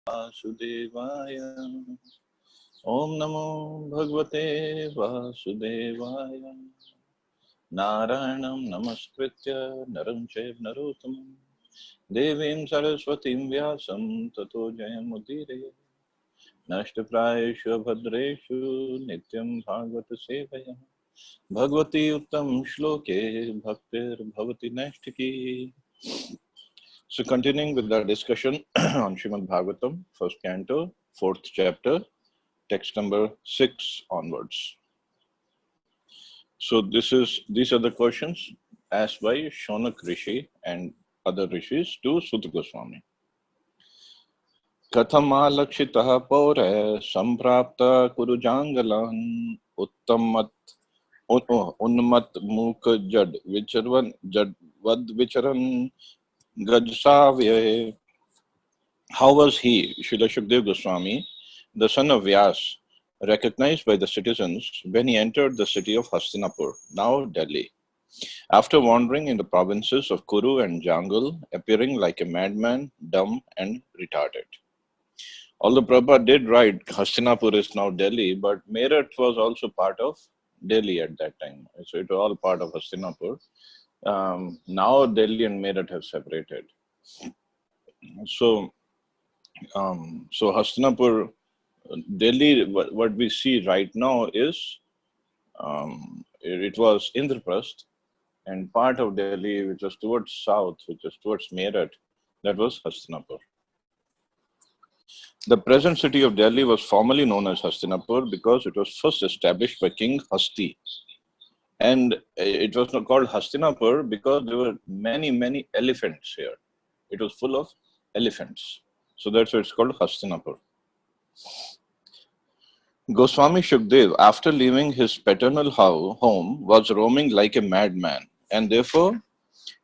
Vasudevaya. Om Namo Bhagavate Vasudevaya. Narayanam Namaskritya Naram Chaiv Narottam Devim Saraswatim Vyasam Tato Jayamudire Nashtaprayeshu Bhadreshu Nityam Bhagavata Sevaya Bhagavati Uttam Shloke Bhaktir Bhavati Nashtiki. So continuing with our discussion on Srimad Bhagavatam, first canto, fourth chapter, text number 6 onwards. So these are the questions asked by Saunaka Rsi and other rishis to Suta Gosvami. Kathamalakshitah paure samprapta kurujangalan uttamat unmat mukha jad vad vicharan gajsavye. How was he, Srila Shukdev Goswami, the son of Vyas, recognized by the citizens when he entered the city of Hastinapur, now Delhi, after wandering in the provinces of Kuru and Jangal, appearing like a madman, dumb and retarded? Although Prabhupada did write Hastinapur is now Delhi, but Meerut was also part of Delhi at that time. So it was all part of Hastinapur. Now Delhi and Meerut have separated. So Hastinapur, Delhi, what we see right now is, it was Indraprasth, and part of Delhi, which was towards south, which was towards Meerut, that was Hastinapur. The present city of Delhi was formerly known as Hastinapur because it was first established by King Hasti. And it was not called Hastinapur because there were many, many elephants here. It was full of elephants. So that's why it's called Hastinapur. Goswami Shukdev, after leaving his paternal home, was roaming like a madman, and therefore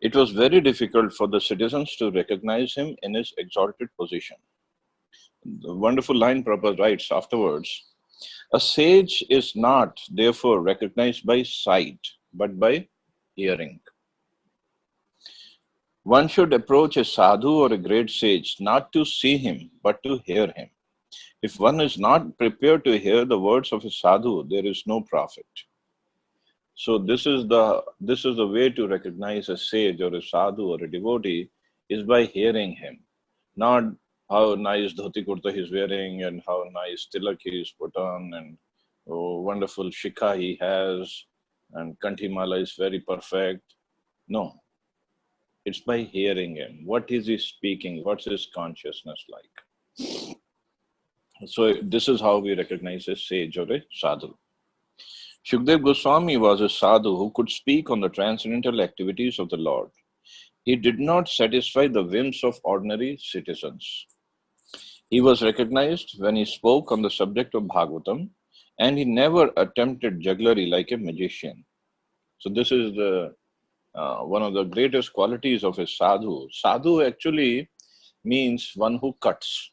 it was very difficult for the citizens to recognize him in his exalted position. The wonderful line Prabhupada writes afterwards, a sage is not therefore recognized by sight, but by hearing. One should approach a sadhu or a great sage not to see him, but to hear him. If one is not prepared to hear the words of a sadhu, there is no profit. So this is the way to recognize a sage or a sadhu or a devotee, is by hearing him, not how nice dhoti kurta he's wearing and how nice tilak he's put on and wonderful shikha he has and kanthimala is very perfect. No. It's by hearing him. What is he speaking? What's his consciousness like? So this is how we recognize a sage or a sadhu. Shukdev Goswami was a sadhu who could speak on the transcendental activities of the Lord. He did not satisfy the whims of ordinary citizens. He was recognized when he spoke on the subject of Bhagavatam, and he never attempted jugglery like a magician. So this is one of the greatest qualities of a sadhu. Sadhu actually means one who cuts.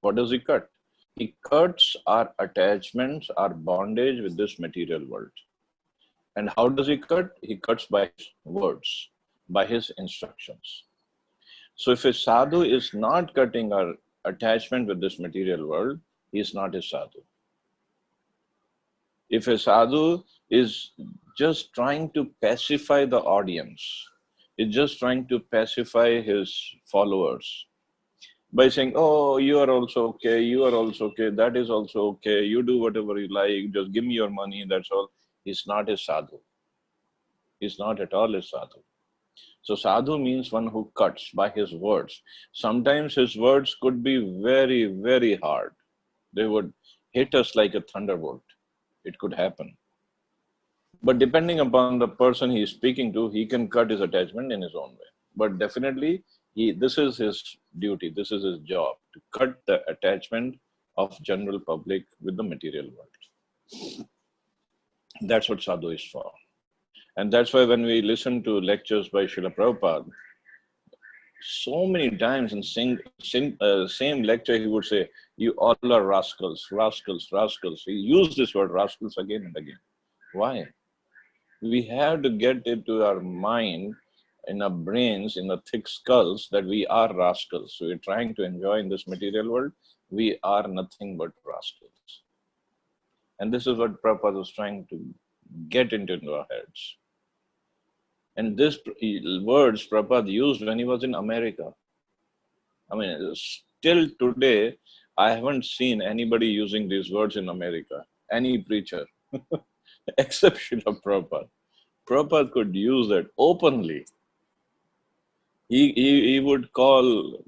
What does he cut? He cuts our attachments, our bondage with this material world. And how does he cut? He cuts by his words, by his instructions. So if a sadhu is not cutting our attachment with this material world, he is not a sadhu. If a sadhu is just trying to pacify the audience, is just trying to pacify his followers by saying, oh, you are also okay, you are also okay, that is also okay, you do whatever you like, just give me your money, that's all. He's not a sadhu. He's not at all a sadhu. So sadhu means one who cuts by his words. Sometimes his words could be very, very hard. They would hit us like a thunderbolt. It could happen. But depending upon the person he is speaking to, he can cut his attachment in his own way. But definitely, this is his duty, this is his job, to cut the attachment of general public with the material world. That's what sadhu is for. And that's why when we listen to lectures by Srila Prabhupada, so many times in same lecture he would say, you all are rascals, rascals, rascals. He used this word rascals again and again. Why? We have to get into our mind in our brains, in the thick skulls, that we are rascals. So we're trying to enjoy in this material world. We are nothing but rascals. And this is what Prabhupada was trying to get into our heads. And this words Prabhupada used when he was in America. I mean, still today, I haven't seen anybody using these words in America, any preacher, exception of Prabhupada. Prabhupada could use that openly. He would call,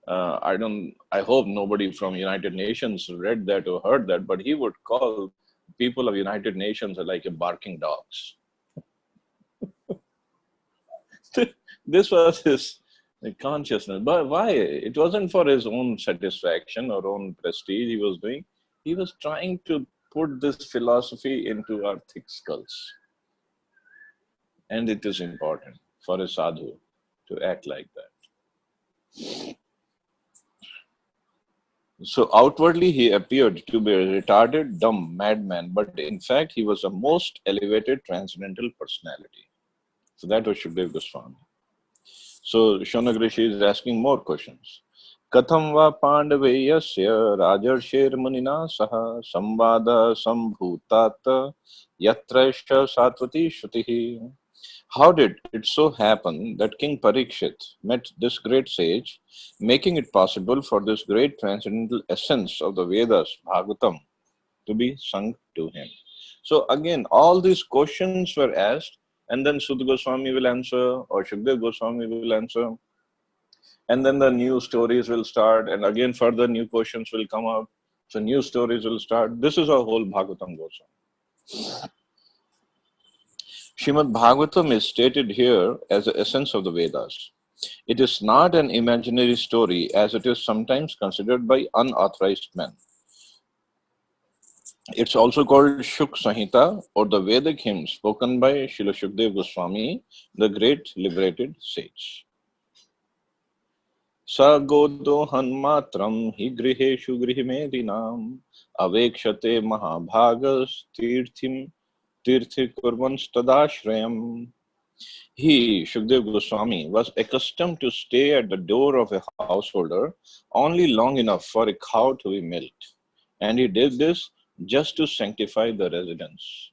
I hope nobody from United Nations read that or heard that, but he would call people of United Nations like a barking dogs. This was his consciousness. But why? It wasn't for his own satisfaction or own prestige he was doing. He was trying to put this philosophy into our thick skulls. And it is important for a sadhu to act like that. So outwardly he appeared to be a retarded, dumb madman, but in fact he was a most elevated transcendental personality. So that was Suta Gosvami. So Saunaka Rsi is asking more questions. Katham va pandaveyasya rajarsher munina saha samvada sambhutat yatrasya satvati shruti. How did it so happen that King Parikshit met this great sage, making it possible for this great transcendental essence of the Vedas, Bhagavatam, to be sung to him? So again, all these questions were asked, and then Suta Goswami will answer, or Shukdev Goswami will answer, and then the new stories will start, and again further new questions will come up. So new stories will start. This is our whole Bhagavatam goes on. Srimad Bhagavatam is stated here as the essence of the Vedas. It is not an imaginary story as it is sometimes considered by unauthorized men. It's also called Shuk Samhita, or the Vedic hymn spoken by Srila Shukdev Goswami, the great liberated sage. Sa godohan matram hi griheshu grihimedinam avekshate mahabhagas tirthim tirthi kurvan stadashrayam. He, Shukdev Goswami, was accustomed to stay at the door of a householder only long enough for a cow to be milked. And he did this just to sanctify the residence.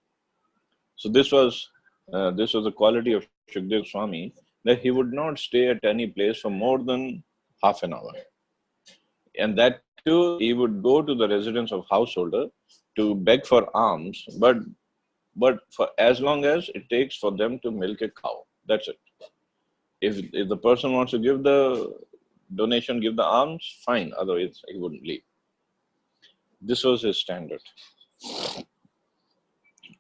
So this was the quality of Shukdev Goswami, that he would not stay at any place for more than half an hour. And that too, he would go to the residence of householder to beg for alms, but for as long as it takes for them to milk a cow. That's it. If the person wants to give the donation, give the alms, fine. Otherwise, he wouldn't leave. This was his standard.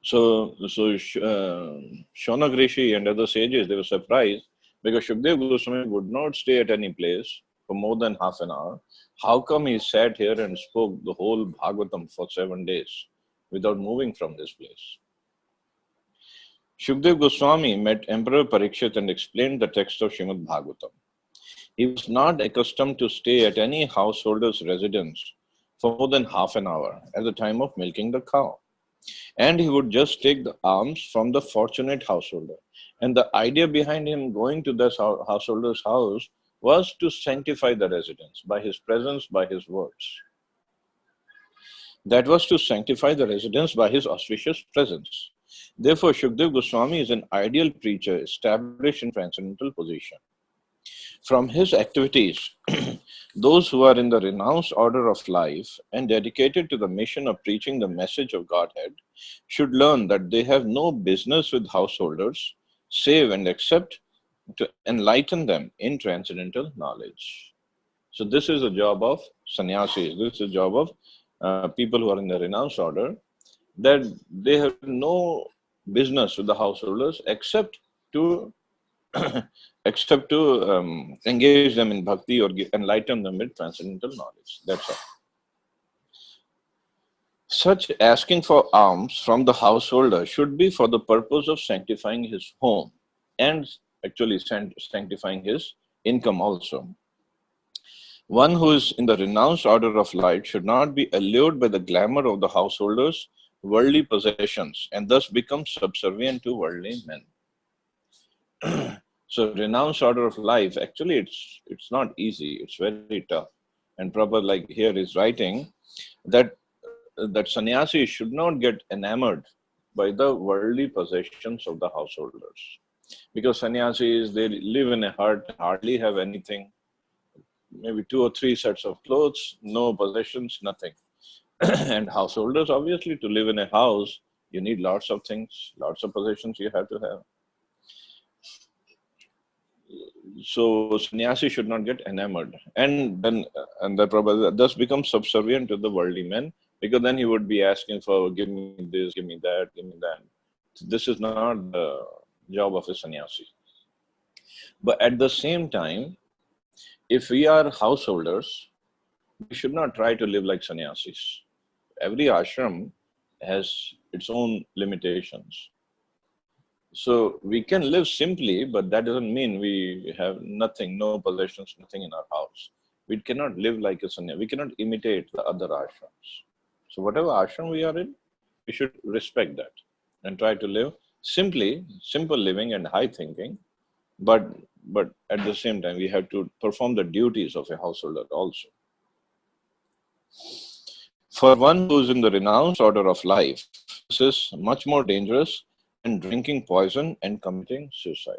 So Saunaka Rsi and other sages, they were surprised because Shukdev Goswami would not stay at any place for more than half an hour. How come he sat here and spoke the whole Bhagavatam for 7 days without moving from this place? Shukdev Goswami met Emperor Parikshit and explained the text of Srimad Bhagavatam. He was not accustomed to stay at any householder's residence for more than half an hour at the time of milking the cow. And he would just take the alms from the fortunate householder. And the idea behind him going to this householder's house was to sanctify the residence by his presence, by his words. That was to sanctify the residence by his auspicious presence. Therefore, Shukdev Goswami is an ideal preacher established in transcendental position. From his activities, those who are in the renounced order of life and dedicated to the mission of preaching the message of Godhead should learn that they have no business with householders, save and except to enlighten them in transcendental knowledge. So this is the job of sannyasis. This is the job of people who are in the renounced order, that they have no business with the householders except to engage them in bhakti or enlighten them with transcendental knowledge. That's all. Such asking for alms from the householder should be for the purpose of sanctifying his home and actually sanctifying his income also. One who is in the renounced order of light should not be allured by the glamour of the householder's worldly possessions and thus become subservient to worldly men. So renounced order of life, actually it's not easy. It's very tough. And Prabhupada, like here, is writing that sannyasi should not get enamored by the worldly possessions of the householders. Because sannyasis, they live in a hut, hardly have anything, maybe 2 or 3 sets of clothes, no possessions, nothing. And householders, obviously, to live in a house, you need lots of things, lots of possessions you have to have. So sannyasi should not get enamored, and the Prabhupada thus becomes subservient to the worldly men, because then he would be asking for, give me this, give me that, give me that. So this is not the job of a sannyasi. But at the same time, if we are householders, we should not try to live like sannyasis. Every ashram has its own limitations. So we can live simply, but that doesn't mean we have nothing, no possessions, nothing in our house. We cannot live like a sannyasi. We cannot imitate the other ashrams. So whatever ashram we are in, we should respect that and try to live simply, simple living and high thinking. But at the same time, we have to perform the duties of a householder also. For one who is in the renounced order of life, this is much more dangerous than drinking poison and committing suicide.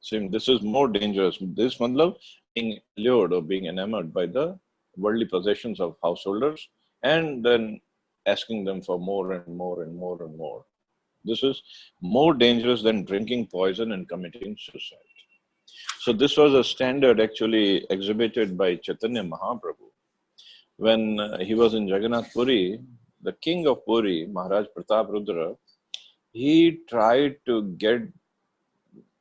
So this is more dangerous. This matlab, being lured or being enamored by the worldly possessions of householders and then asking them for more and more and more and more. This is more dangerous than drinking poison and committing suicide. So this was a standard actually exhibited by Chaitanya Mahaprabhu. When he was in Jagannath Puri, the king of Puri, Maharaj Pratap Rudra, he tried to get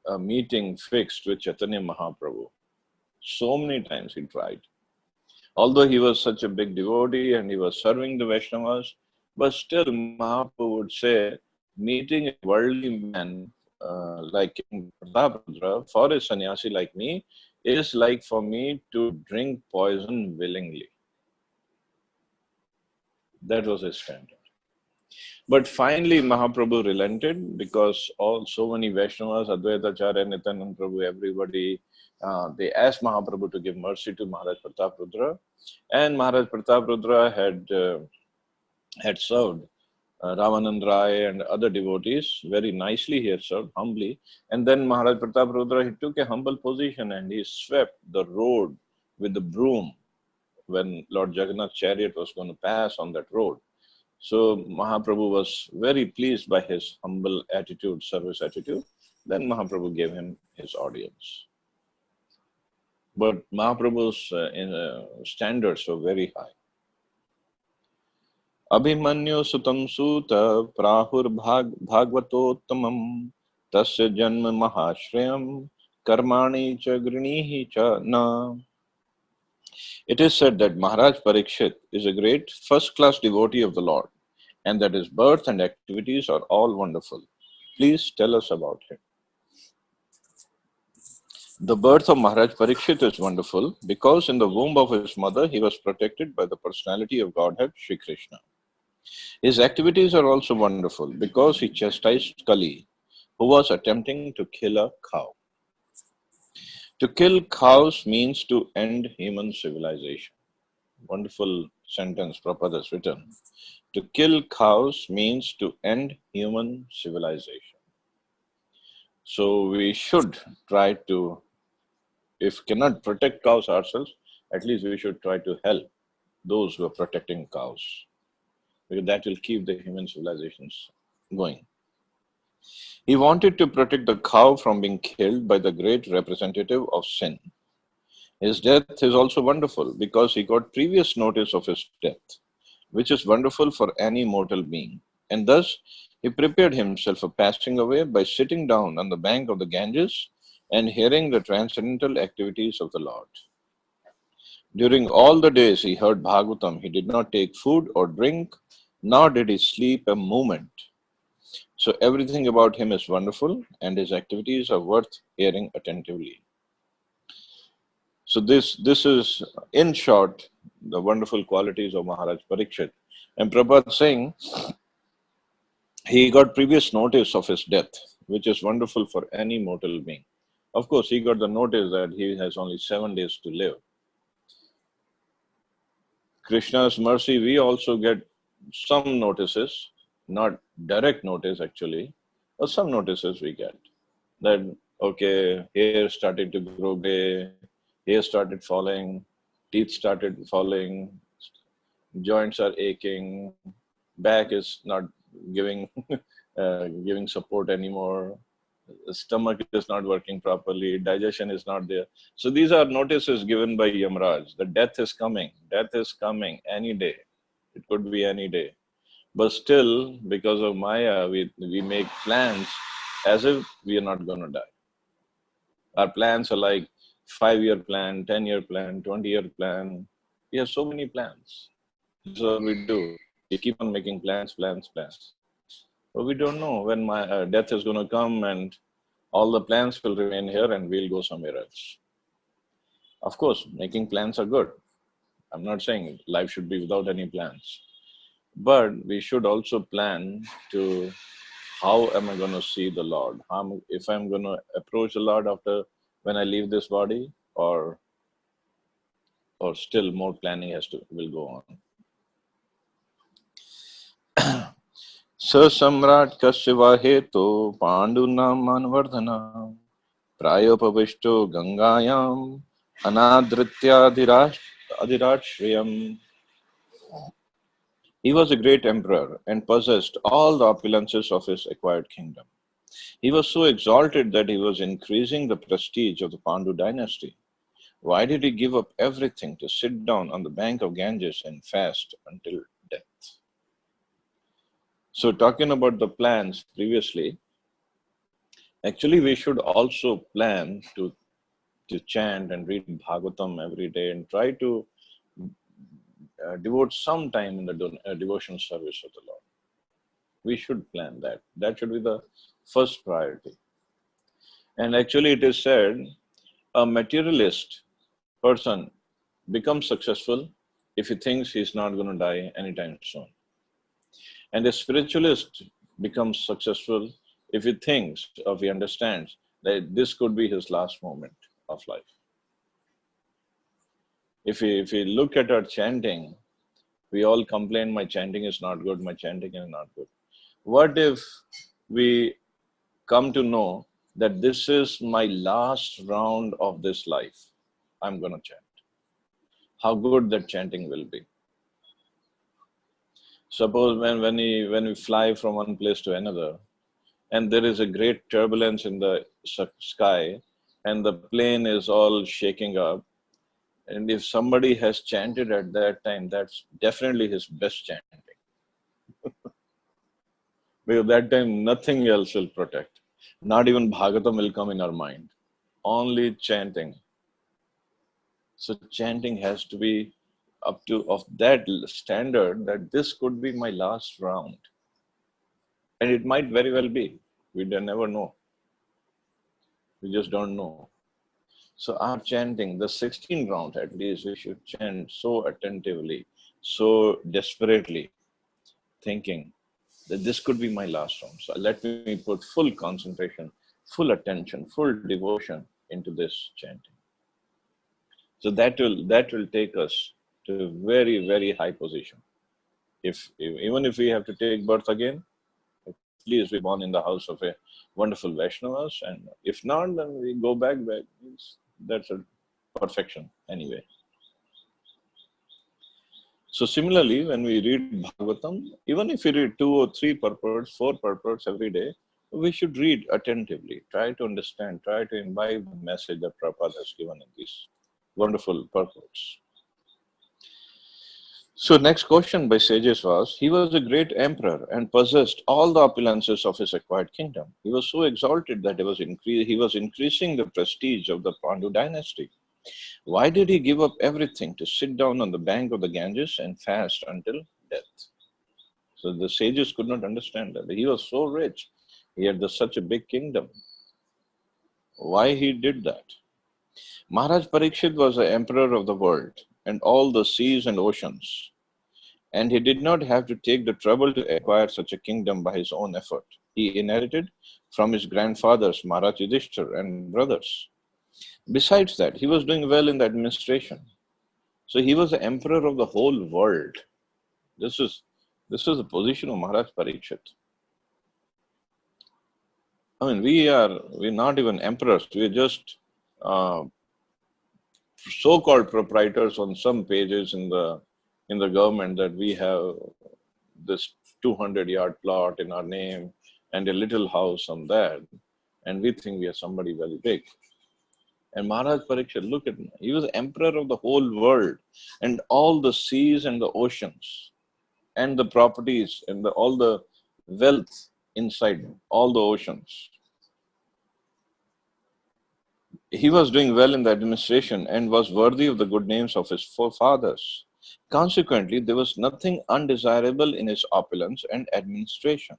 a meeting fixed with Chaitanya Mahaprabhu. So many times he tried. Although he was such a big devotee and he was serving the Vaishnavas, but still Mahaprabhu would say, meeting a worldly man like King Pratap Rudra for a sannyasi like me is like for me to drink poison willingly. That was his standard. But finally, Mahaprabhu relented because so many Vaishnavas, Advaitacharya, Nityananda Prabhu, everybody, they asked Mahaprabhu to give mercy to Maharaj Pratap Rudra. And Maharaj Pratap Rudra had served Ramanand Rai and other devotees very nicely. He had served humbly. And then Maharaj Pratap Rudra, he took a humble position and he swept the road with the broom when Lord Jagannath's chariot was going to pass on that road. So Mahaprabhu was very pleased by his humble attitude, service attitude. Then Mahaprabhu gave him his audience. But Mahaprabhu's standards were very high. Abhimanyu sutam suta prahur bhagvatottamam tasya janma mahashrayam karmani cha grinihi cha na. It is said that Maharaj Parikshit is a great first-class devotee of the Lord, and that his birth and activities are all wonderful. Please tell us about him. The birth of Maharaj Parikshit is wonderful because in the womb of his mother he was protected by the personality of Godhead, Shri Krishna. His activities are also wonderful because he chastised Kali, who was attempting to kill a cow. To kill cows means to end human civilization. Wonderful sentence Prabhupada has written. To kill cows means to end human civilization. So we should try to, if cannot protect cows ourselves, at least we should try to help those who are protecting cows, because that will keep the human civilizations going. He wanted to protect the cow from being killed by the great representative of sin. His death is also wonderful because he got previous notice of his death, which is wonderful for any mortal being. And thus, he prepared himself for passing away by sitting down on the bank of the Ganges and hearing the transcendental activities of the Lord. During all the days he heard Bhagavatam, he did not take food or drink, nor did he sleep a moment. So everything about him is wonderful and his activities are worth hearing attentively. So this is, in short, the wonderful qualities of Maharaj Parikshit. And Prabhupada saying, he got previous notice of his death, which is wonderful for any mortal being. Of course, he got the notice that he has only 7 days to live. Krishna's mercy, we also get some notices, not direct notice actually, but some notices we get that, okay, hair started to grow gray, hair started falling, teeth started falling, joints are aching, back is not giving giving support anymore, the stomach is not working properly, digestion is not there. So these are notices given by Yamraj. The death is coming. Death is coming any day. It could be any day. But still, because of Maya, we make plans as if we are not going to die. Our plans are like 5-year plan, 10-year plan, 20-year plan. We have so many plans. This is what we do. We keep on making plans, plans, plans. But we don't know when my death is going to come, and all the plans will remain here and we'll go somewhere else. Of course, making plans are good. I'm not saying life should be without any plans. But we should also plan to how am I going to see the Lord? If I'm going to approach the Lord after when I leave this body, or still more planning will go on. Samrat Kashyava Heto Pandunam Manvardhana Prayopavisto Gangayam Anadritya Adhirashriyam. He was a great emperor and possessed all the opulences of his acquired kingdom. He was so exalted that he was increasing the prestige of the Pandu dynasty. Why did he give up everything to sit down on the bank of Ganges and fast until death? So talking about the plans previously, actually we should also plan to chant and read Bhagavatam every day and try to devote some time in the devotional service of the Lord. We should plan that. That should be the first priority. And actually it is said, a materialist person becomes successful if he thinks he's not going to die anytime soon. And a spiritualist becomes successful if he thinks or he understands that this could be his last moment of life. If we look at our chanting, we all complain, my chanting is not good, my chanting is not good. What if we come to know that this is my last round of this life? I'm going to chant. How good that chanting will be. Suppose when we fly from one place to another, and there is a great turbulence in the sky, and the plane is all shaking up, and if somebody has chanted at that time, that's definitely his best chanting. Because that time nothing else will protect. Not even Bhagavatam will come in our mind. Only chanting. So chanting has to be up to of that standard that this could be my last round. And it might very well be. We never know. We just don't know. So our chanting, the 16 round at least, we should chant so attentively, so desperately, thinking that this could be my last round. So let me put full concentration, full attention, full devotion into this chanting. So that will take us to a very, very high position. Even if we have to take birth again, at least we're born in the house of a wonderful Vaishnavas, and if not, then we go back. That's a perfection anyway. So similarly, when we read Bhagavatam, even if we read 2 or 3 purports, 4 purports every day, we should read attentively, try to understand, try to imbibe the message that Prabhupada has given in these wonderful purports. So next question by sages was, he was a great emperor and possessed all the opulences of his acquired kingdom. He was so exalted that he was increasing the prestige of the Pandu dynasty. Why did he give up everything to sit down on the bank of the Ganges and fast until death? So the sages could not understand that. He was so rich. He had such a big kingdom. Why he did that? Maharaj Parikshit was the emperor of the world and all the seas and oceans. And he did not have to take the trouble to acquire such a kingdom by his own effort. He inherited from his grandfathers, Maharaj Yudhishthir and brothers. Besides that, he was doing well in the administration. So he was the emperor of the whole world. This is the position of Maharaj Parikshit. I mean, we're not even emperors. We're just uh, so-called proprietors on some pages in the government that we have this 200-yard plot in our name and a little house on that, and we think we are somebody very big. And Maharaj Parikshit, look at him. He was emperor of the whole world and all the seas and the oceans and the properties and all the wealth inside all the oceans. He was doing well in the administration and was worthy of the good names of his forefathers. Consequently, there was nothing undesirable in his opulence and administration.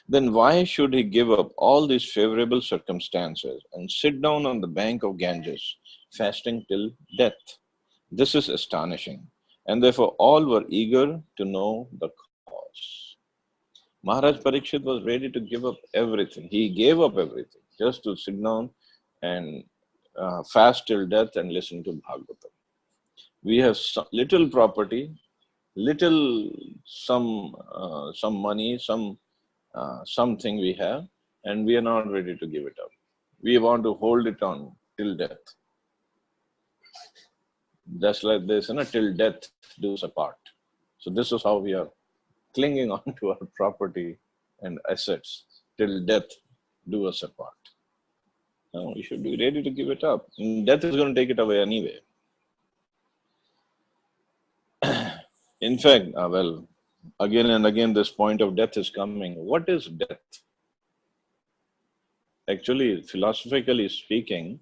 Then why should he give up all these favorable circumstances and sit down on the bank of Ganges, fasting till death? This is astonishing, and therefore all were eager to know the cause. Maharaj Parikshit was ready to give up everything. He gave up everything just to sit down and fast till death and listen to Bhagavatam. We have little property, little some money, something we have, and we are not ready to give it up. We want to hold it on till death. Just like this, till death do us apart. So this is how we are clinging on to our property and assets till death do us apart. No, we should be ready to give it up. And death is going to take it away anyway. In fact, again and again, this point of death is coming. What is death? Actually, philosophically speaking,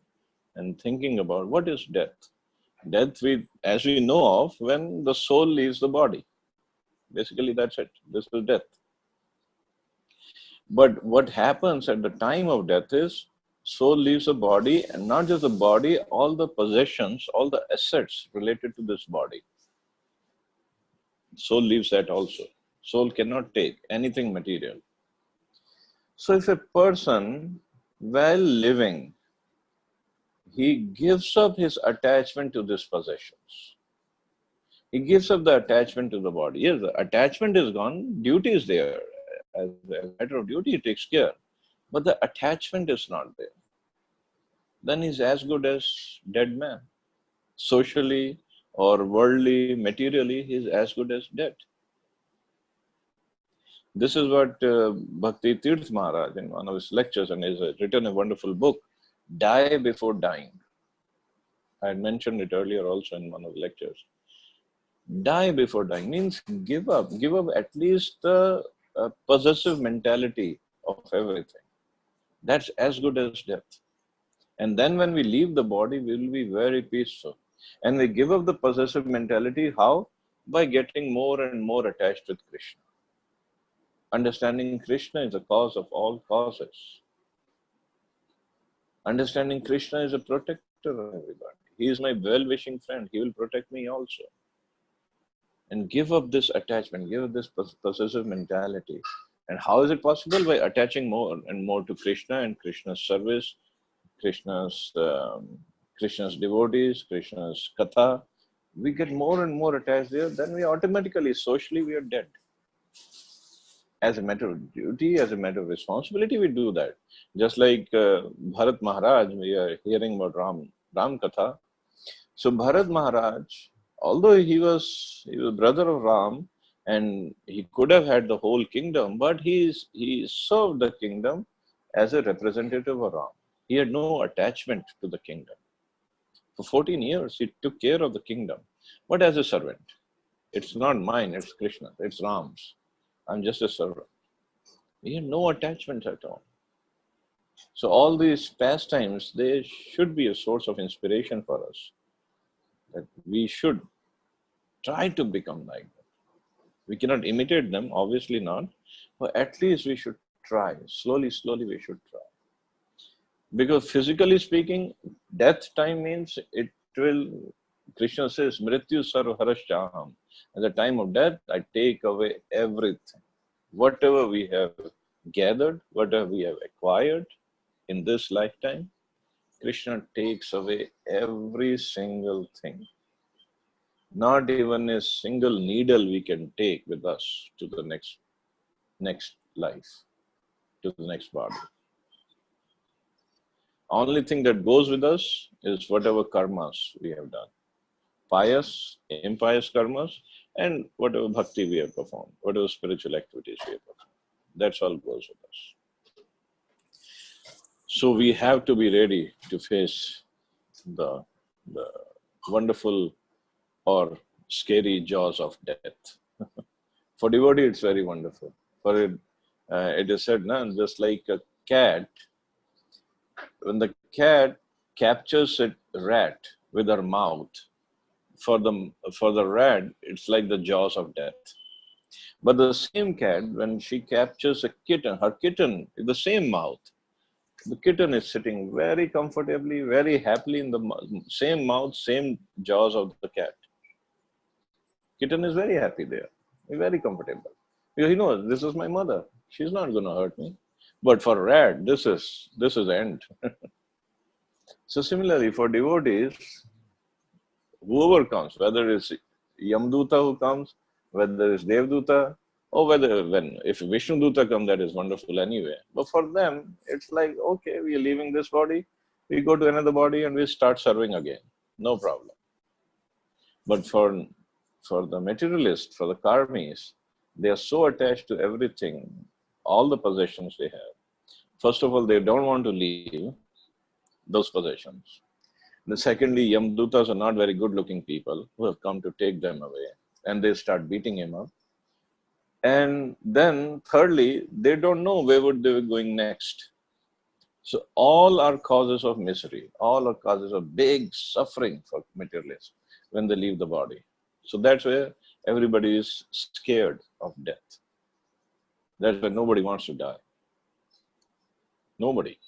and thinking about what is death? Death, as we know of, when the soul leaves the body. Basically, that's it. This is death. But what happens at the time of death is soul leaves the body, and not just the body, all the possessions, all the assets related to this body. Soul leaves that also. Soul cannot take anything material. So if a person, while living, he gives up his attachment to these possessions. He gives up the attachment to the body. Yes, the attachment is gone, duty is there. As a matter of duty, he takes care. But the attachment is not there. Then he's as good as dead man. Socially or worldly, materially, he's as good as dead. This is what Bhakti Tirth Maharaj, in one of his lectures, and he's written a wonderful book, Die Before Dying. I had mentioned it earlier also in one of the lectures. Die before dying means give up at least the possessive mentality of everything. That's as good as death. And then when we leave the body, we will be very peaceful. And we give up the possessive mentality. How? By getting more and more attached with Krishna. Understanding Krishna is the cause of all causes. Understanding Krishna is a protector of everybody. He is my well-wishing friend. He will protect me also. And give up this attachment, give up this possessive mentality. And how is it possible? By attaching more and more to Krishna and Krishna's service, Krishna's devotees, Krishna's katha. We get more and more attached there, then we automatically, socially, we are dead. As a matter of duty, as a matter of responsibility, we do that. Just like Bharat Maharaj, we are hearing about Ram Katha. So Bharat Maharaj, although he was brother of Ram, and he could have had the whole kingdom, but he served the kingdom as a representative of Ram. He had no attachment to the kingdom. For 14 years, he took care of the kingdom, but as a servant. It's not mine, it's Krishna's, it's Ram's. I'm just a servant. He had no attachment at all. So all these pastimes, they should be a source of inspiration for us. That we should try to become like that. We cannot imitate them, obviously not, but at least we should try. Slowly we should try. Because physically speaking, death time means it will, Krishna says, Mrityu sarva haraschaham. At the time of death, I take away everything. Whatever we have gathered, whatever we have acquired in this lifetime, Krishna takes away every single thing. Not even a single needle we can take with us to the next life, to the next body. Only thing that goes with us is whatever karmas we have done. Pious, impious karmas, and whatever bhakti we have performed, whatever spiritual activities we have performed. That's all goes with us. So we have to be ready to face the wonderful or scary jaws of death. For devotee, it's very wonderful. For it, it is said, just like a cat, when the cat captures a rat with her mouth, for the rat, it's like the jaws of death. But the same cat, when she captures a kitten, her kitten is the same mouth. The kitten is sitting very comfortably, very happily in the same mouth, same jaws of the cat. Kitten is very happy there, very comfortable. Because he knows this is my mother. She's not going to hurt me. But for rat, this is the end. So similarly, for devotees, whoever comes, whether it's Yamduta who comes, whether it's Devduta, or if Vishnu Duta comes, that is wonderful anyway. But for them, it's like, okay, we are leaving this body, we go to another body and we start serving again. No problem. But for the materialists, for the karmis, they are so attached to everything, all the possessions they have. First of all, they don't want to leave those possessions. The secondly, Yamdutas are not very good-looking people who have come to take them away, and they start beating him up. And then thirdly, they don't know where would they be going next. So all are causes of misery, all are causes of big suffering for materialists when they leave the body. So that's where everybody is scared of death. That's why nobody wants to die. Nobody.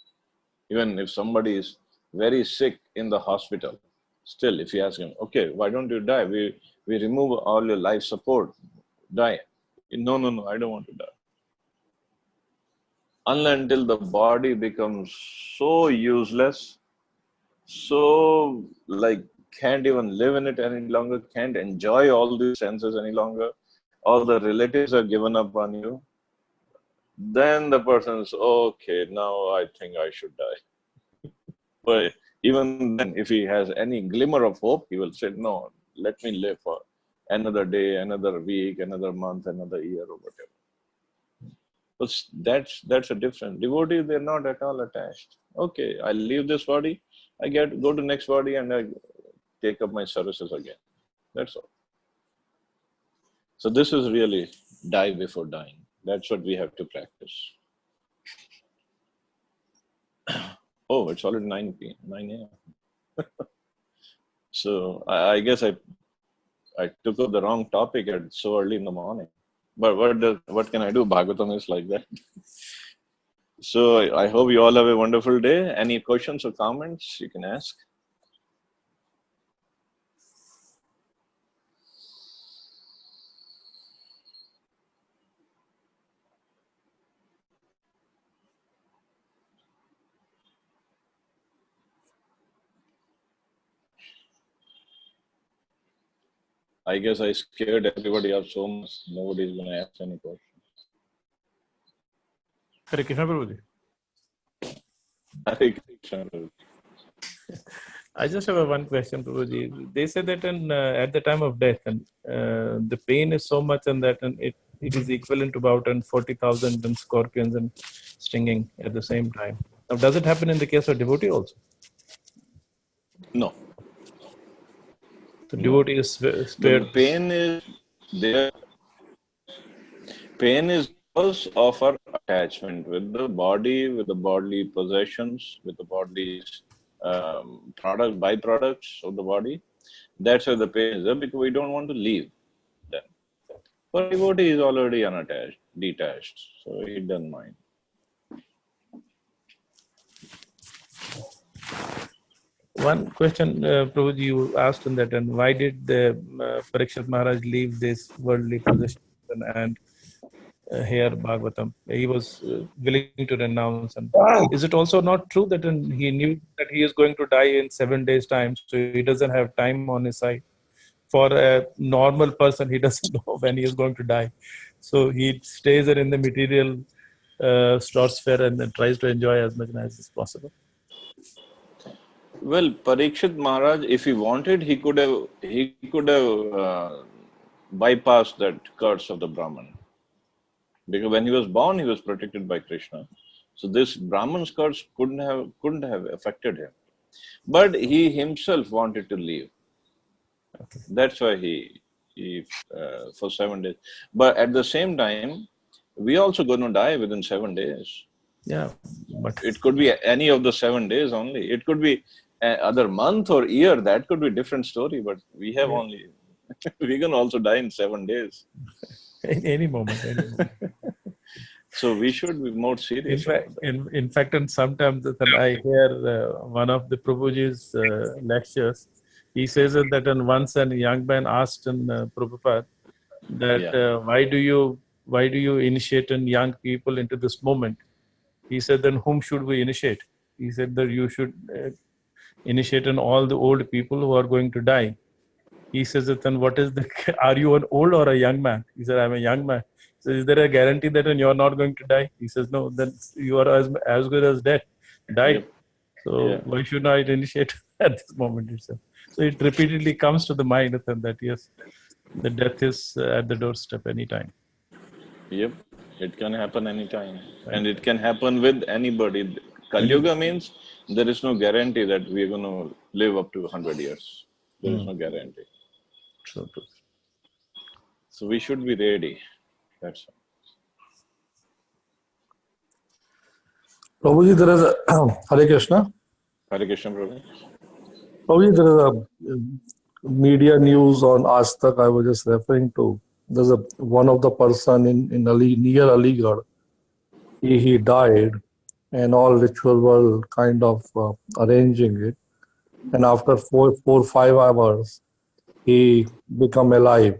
Even if somebody is very sick in the hospital, still if you ask him, okay, why don't you die? We remove all your life support, die. No, I don't want to die. Until the body becomes so useless, so like can't even live in it any longer, can't enjoy all these senses any longer, all the relatives are given up on you, then the person is, okay, now I think I should die. But even then, if he has any glimmer of hope, he will say, no, let me live for another day, another week, another month, another year, or whatever. But that's a different. Devotees, they're not at all attached. Okay, I leave this body, I go to next body and I take up my services again. That's all. So this is really die before dying. That's what we have to practice. Oh, it's already 9 a.m. So I guess I took up the wrong topic at so early in the morning. But what can I do? Bhagavatam is like that. So I hope you all have a wonderful day. Any questions or comments you can ask? I guess I scared everybody up so much. Nobody's going to ask any questions. Hare Krishna Prabhuji. Hare Krishna. I just have one question, Prabhuji. They say that at the time of death, the pain is so much and that it is equivalent to about 40,000 scorpions and stinging at the same time. Now, does it happen in the case of devotee also? No. The devotee is spared. The pain is there. Pain is because of our attachment with the body, with the bodily possessions, with the body's byproducts of the body. That's why the pain is there, because we don't want to leave them. But devotee is already unattached, detached, so he doesn't mind. One question, Prabhuji, you asked in that, and why did the Parikshit Maharaj leave this worldly possession and hear Bhagavatam. He was willing to renounce. And is it also not true that he knew that he is going to die in 7 days' time, so he doesn't have time on his side? For a normal person, he doesn't know when he is going to die. So he stays in the material stratosphere and then tries to enjoy as much as is possible. Well, Parikshit Maharaj, if he wanted, he could have bypassed that curse of the Brahman. Because when he was born, he was protected by Krishna. So this Brahman's curse couldn't have affected him. But he himself wanted to leave. Okay. That's why he for 7 days. But at the same time, we also going to die within 7 days. Yeah, but It could be any of the 7 days only. It could be other month or year. That could be different story. But we have only we can also die in 7 days. any moment, any moment. So we should be more serious about that. In fact, and sometimes that I hear one of the Prabhuji's lectures, he says that and once a young man asked Prabhupada that Yeah. why do you initiate young people into this moment? He said, then whom should we initiate? He said that you should initiate in all the old people who are going to die. He says that then what is the, are you an old or a young man? He said, I'm a young man. So is there a guarantee that you're not going to die? He says, no, then you are as good as died. Yep. So Yeah. why should I initiate at this moment itself? So it repeatedly comes to the mind that yes, the death is at the doorstep anytime. Yep. It can happen anytime. And it can happen with anybody. Kali Yuga means there is no guarantee that we're going to live up to 100 years. There is no guarantee. True. So we should be ready. That's all. Prabhuji, there is a Hare Krishna. Hare Krishna, Prabhu. Prabhuji, there is a media news on Aaj Tak I was just referring to. There's one of the person in near Aligarh. He died, and all ritual were kind of arranging it. And after 5 hours, he become alive.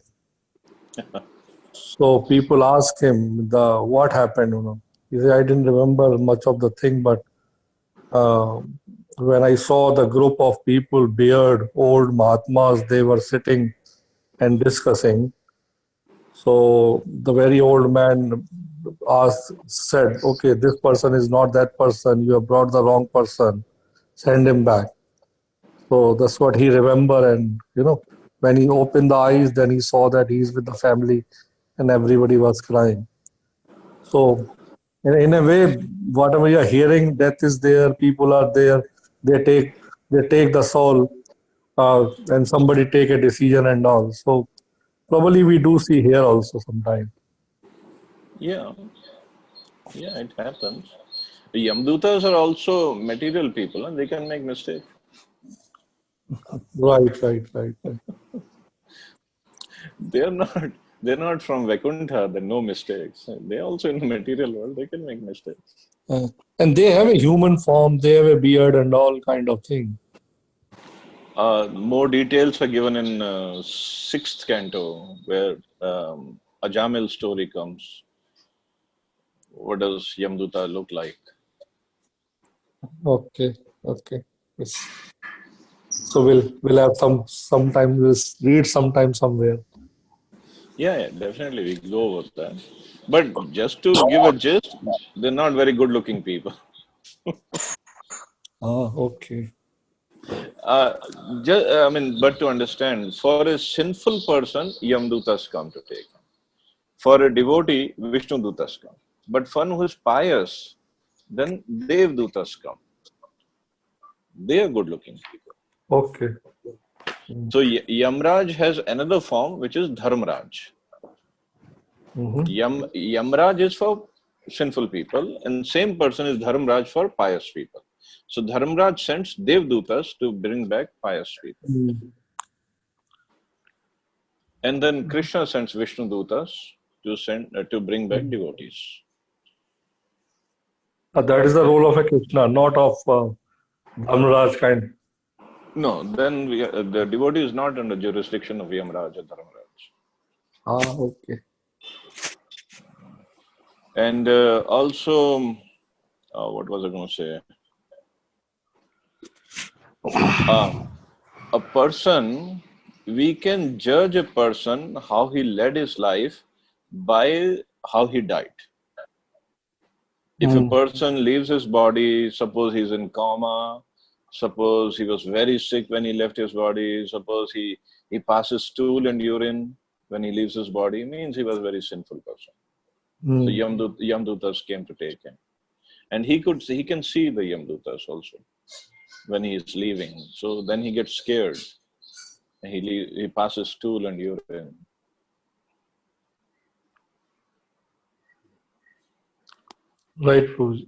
So people ask him what happened. He said, I didn't remember much of the thing, but when I saw the group of people, beard, old Mahatmas, they were sitting and discussing. So the very old man said, okay, this person is not that person. You have brought the wrong person. Send him back. So that's what he remember. And, when he opened the eyes, then he saw that he's with the family and everybody was crying. So in a way, whatever you're hearing, death is there, people are there, they take the soul, and somebody take a decision and all. So probably we do see here also sometime. Yeah. Yeah, it happens. The Yamdutas are also material people and they can make mistakes. Right. They're not from Vaikuntha, there are no mistakes. They're also in the material world, they can make mistakes. And they have a human form, they have a beard and all kind of thing. More details are given in sixth canto, where Ajamil's story comes. What does Yamduta look like? Okay. Yes. So we'll have sometime we'll read sometime somewhere. Yeah, definitely we go over that. But just to give a gist, they're not very good looking people. Okay. But to understand, for a sinful person, Yamdutas come to take him. For a devotee, Vishnu Dutas come. But for one who is pious, then Dev Dutas come. They are good looking people. Okay. So Yamraj has another form, which is Dharmaraj. Yamraj is for sinful people, and same person is Dharmaraj for pious people. So Dharmaraj sends Devdutas to bring back pious people. And then Krishna sends Vishnu Dutas to bring back devotees. That is the role of a Krishna, not of Dhamraj kind. No, then the devotee is not under jurisdiction of Yamraj or Dharmaraj. Okay. And also, what was I going to say? A person, we can judge a person how he led his life by how he died. If a person leaves his body, suppose he's in coma, suppose he was very sick when he left his body, suppose he passes stool and urine when he leaves his body, means he was a very sinful person. So Yamdutas came to take him. And he can see the Yamdutas also when he is leaving. So then he gets scared. He passes stool and urine. Right, Prabhuji.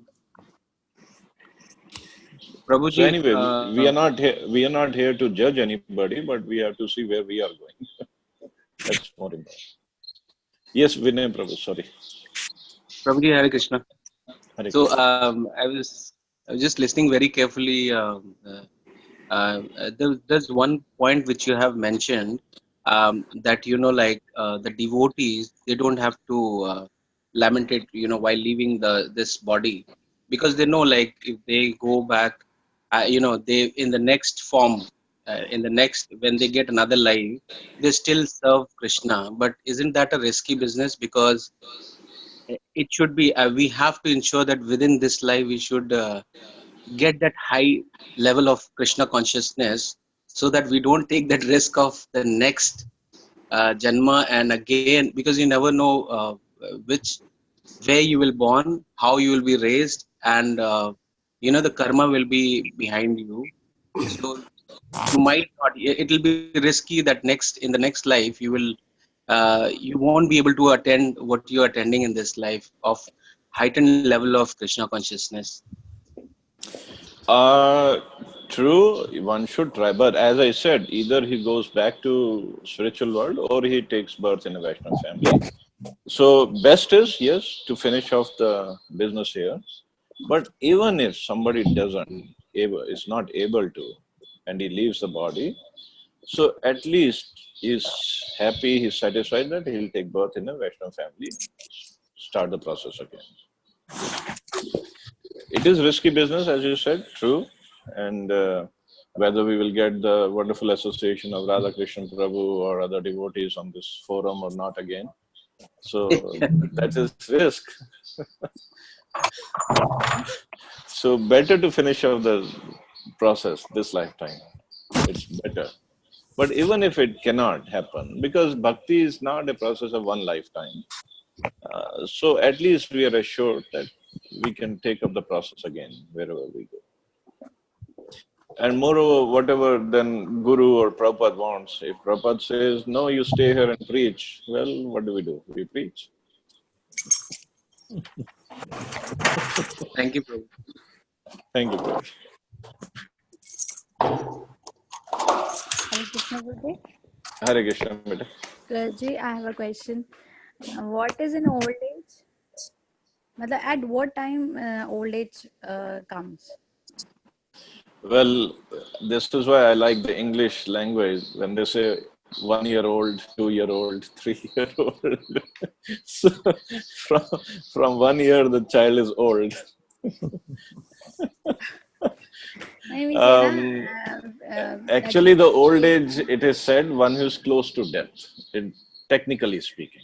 So Prabhuji, anyway, we are not here to judge anybody, but we have to see where we are going. That's more important. Yes, Vinay Prabhu, sorry. Prabhuji, Hare Krishna. Hare So Krishna. I was just listening very carefully. There's one point which you have mentioned, that like the devotees, they don't have to lamentate while leaving this body, because they know, like, if they go back, they in the next form, in the next, when they get another life, they still serve Krishna. But isn't that a risky business? Because it should be, we have to ensure that within this life we should get that high level of Krishna consciousness, so that we don't take that risk of the next janma and again, because you never know which, where you will born, how you will be raised, and the karma will be behind you. So you might not, it will be risky that in the next life you won't be able to attend what you are attending in this life of heightened level of Krishna consciousness. Uh, True, one should try. But as I said, either he goes back to spiritual world or he takes birth in a Vaishnava family. So best is, yes, to finish off the business here. But even if somebody is not able to, and he leaves the body, so at least he's happy, he's satisfied that he'll take birth in a Vaishnava family, start the process again. It is risky business, as you said, true. And whether we will get the wonderful association of Radha Krishna Prabhu or other devotees on this forum or not again. So that is risk. So better to finish off the process this lifetime. It's better. But even if it cannot happen, because bhakti is not a process of one lifetime, so at least we are assured that we can take up the process again wherever we go. And moreover, whatever then Guru or Prabhupada wants, if Prabhupada says, no, you stay here and preach, well, what do? We preach. Thank you, Prabhu. Thank you, Prabhu. Hare Krishna Guruji. Hare Krishna, beta. Guruji, I have a question. What is in old age? At what time old age comes? Well, this is why I like the English language when they say 1 year old, 2 year old, 3 year old. So from 1 year, the child is old. Actually, the old age, it is said one who is close to death, technically speaking.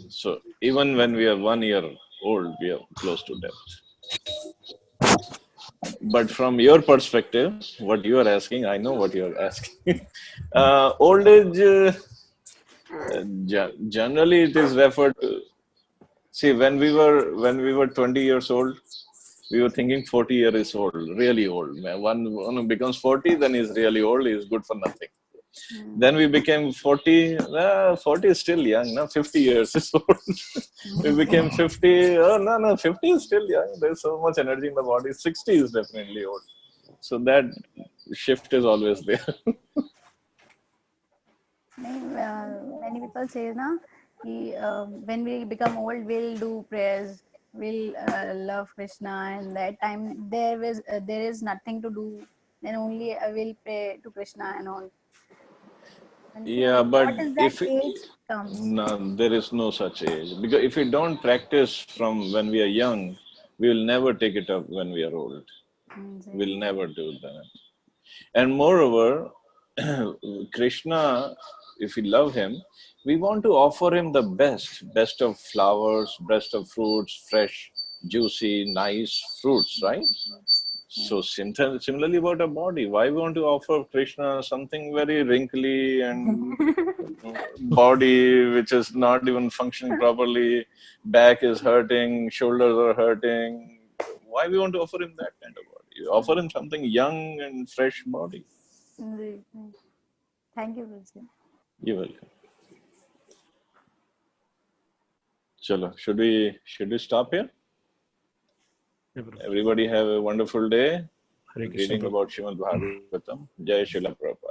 So even when we are 1 year old, we are close to death. But from your perspective, what you are asking, I know what you are asking. Old age, generally, it is referred to. See, when we were 20 years old, we were thinking 40 years is old, really old. One who becomes 40, then he's really old. He's good for nothing. Then we became 40. 40 is still young. No, 50 years is old. We became 50. Oh, no, 50 is still young. There's so much energy in the body. 60 is definitely old. So that shift is always there. Many people say, when we become old, we'll do prayers, we'll love Krishna, and that time there is nothing to do. Then only I will pray to Krishna and all. Yeah, but what is that if it, age comes? no, there is no such age. Because if we don't practice from when we are young, we will never take it up when we are old. We'll never do that. And moreover, Krishna, if we love him, we want to offer him the best of flowers, best of fruits, fresh, juicy, nice fruits, right? So similarly about a body, why we want to offer Krishna something very wrinkly and body which is not even functioning properly, back is hurting, shoulders are hurting. Why we want to offer him that kind of body? Offer him something young and fresh body. Thank you, Guruji. You're welcome. Chalo, should we stop here? Everybody have a wonderful day. Hare Krishna, Reading Prabhu. about Srimad Bhagavatam. Jai Srila Prabhupada.